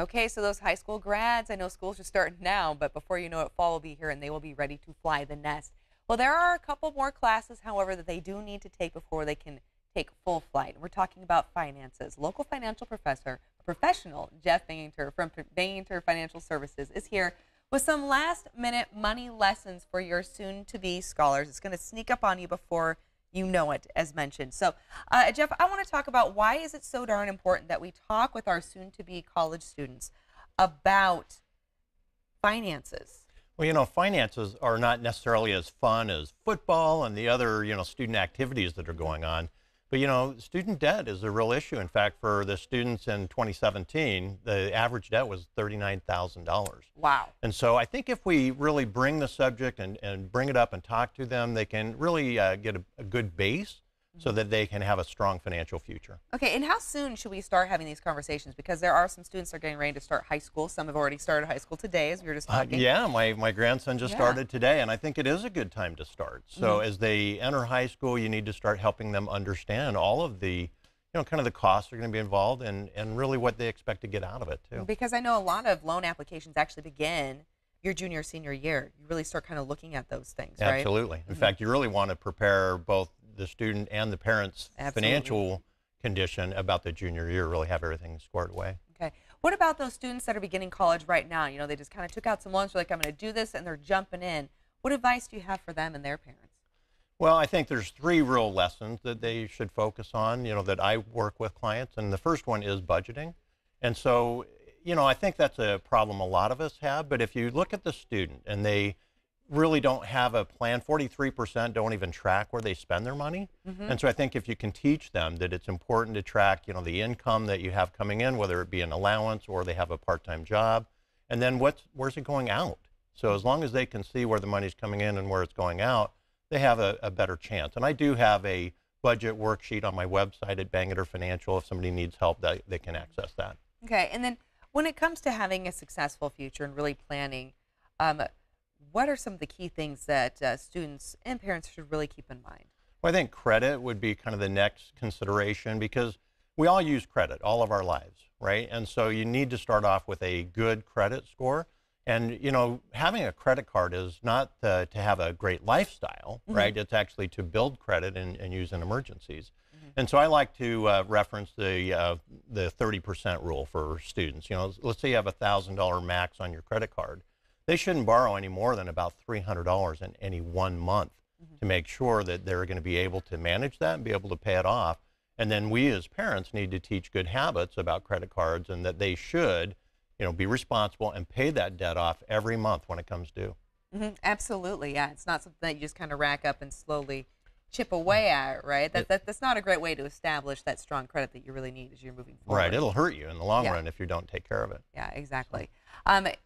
Okay, so those high school grads, I know schools are starting now, but before you know it, fall will be here and they will be ready to fly the nest. Well, there are a couple more classes, however, that they do need to take before they can take full flight. We're talking about finances. Local financial professional Jeff Bainter from Bainter Financial Services is here with some last-minute money lessons for your soon-to-be scholars. It's going to sneak up on you before you know it, as mentioned. So, Jeff, I want to talk about why is it so darn important that we talk with our soon-to-be college students about finances? Well, finances are not necessarily as fun as football and the other, student activities that are going on. But, student debt is a real issue. In fact, for the students in 2017, the average debt was $39,000. Wow. And so I think if we really bring the subject and bring it up and talk to them, they can really get a good base so that they can have a strong financial future. Okay, and how soon should we start having these conversations? Because there are some students that are getting ready to start high school. Some have already started high school today, as we were just talking. Yeah, my grandson just started today, and I think it is a good time to start. So as they enter high school, you need to start helping them understand all of the, kind of the costs are going to be involved and really what they expect to get out of it, too. Because I know a lot of loan applications actually begin your junior, senior year. You really start kind of looking at those things, right? Absolutely. In fact, you really want to prepare both the student and the parents' financial condition about the junior year, really have everything squared away. Okay. What about those students that are beginning college right now? They just kind of took out some loans, they're like, I'm going to do this, and they're jumping in. What advice do you have for them and their parents? Well, I think there's three real lessons that they should focus on, that I work with clients. And the first one is budgeting. And so, I think that's a problem a lot of us have. But if you look at the student and they really don't have a plan, 43% don't even track where they spend their money. And so I think if you can teach them that it's important to track, the income that you have coming in, whether it be an allowance or they have a part-time job, and then where's it going out? So as long as they can see where the money's coming in and where it's going out, they have a better chance. And I do have a budget worksheet on my website at Bainter Financial. If somebody needs help, they can access that. Okay, and then when it comes to having a successful future and really planning, what are some of the key things that students and parents should really keep in mind? Well, I think credit would be kind of the next consideration because we all use credit all of our lives, right? And so you need to start off with a good credit score. And, having a credit card is not to have a great lifestyle, right? It's actually to build credit and use in emergencies. And so I like to reference the 30% rule for students. Let's say you have a $1,000 max on your credit card. They shouldn't borrow any more than about $300 in any 1 month to make sure that they're going to be able to manage that and be able to pay it off. And then we as parents need to teach good habits about credit cards and that they should, be responsible and pay that debt off every month when it comes due. Absolutely, yeah. It's not something that you just kind of rack up and slowly chip away at, right? That's not a great way to establish that strong credit that you really need as you're moving forward. Right, it'll hurt you in the long run if you don't take care of it. Yeah, exactly.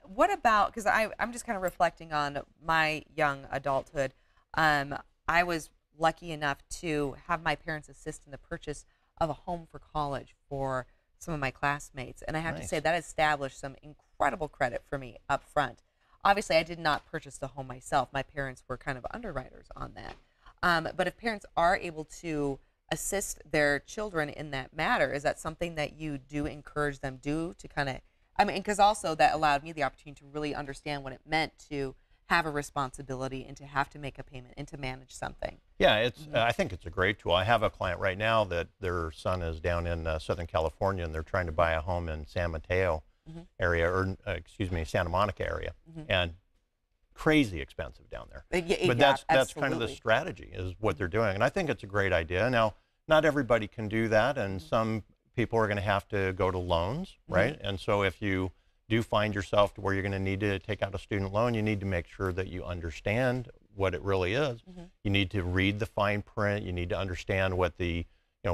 What about, because I'm just kind of reflecting on my young adulthood. I was lucky enough to have my parents assist in the purchase of a home for college for some of my classmates. And I have to say that established some incredible credit for me up front. Obviously, I did not purchase the home myself. My parents were kind of underwriters on that. But if parents are able to assist their children in that matter, is that something that you do encourage them to kind of, because also that allowed me the opportunity to really understand what it meant to have a responsibility and to have to make a payment and to manage something. Yeah, I think it's a great tool. I have a client right now that their son is down in Southern California and they're trying to buy a home in San Mateo area, or excuse me, Santa Monica area, and crazy expensive down there. But that's kind of the strategy is what they're doing, and I think it's a great idea. Now, not everybody can do that, and some people are going to have to go to loans, right? And so if you do find yourself to where you're going to need to take out a student loan, you need to make sure that you understand what it really is. You need to read the fine print. You need to understand what the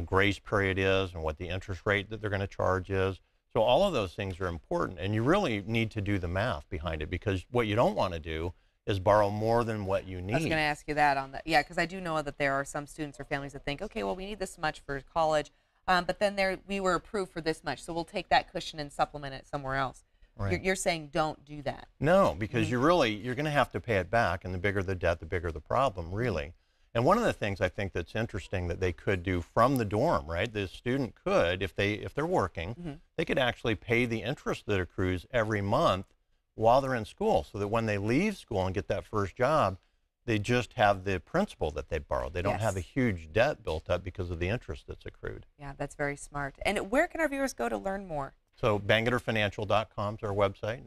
grace period is and what the interest rate that they're going to charge is. So all of those things are important, and you really need to do the math behind it, because what you don't want to do is borrow more than what you need. I was going to ask you that on that. Yeah, because I do know that there are some students or families that think, okay, well, we need this much for college, but then we were approved for this much, so we'll take that cushion and supplement it somewhere else. Right. You're saying don't do that. No, because you're going to have to pay it back, and the bigger the debt, the bigger the problem, really. And one of the things I think that's interesting that they could do from the dorm, right? The student could, if they're working, they could actually pay the interest that accrues every month while they're in school, so that when they leave school and get that first job, they just have the principal that they borrowed. They don't have a huge debt built up because of the interest that's accrued. Yeah, that's very smart. And where can our viewers go to learn more? So bangerterfinancial.com is our website,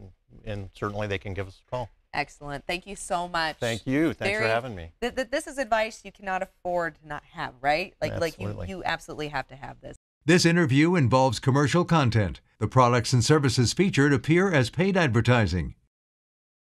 and certainly they can give us a call. Excellent. Thank you so much. Thank you. Thanks for having me. This is advice you cannot afford to not have, right? Absolutely. Like you absolutely have to have this. This interview involves commercial content. The products and services featured appear as paid advertising.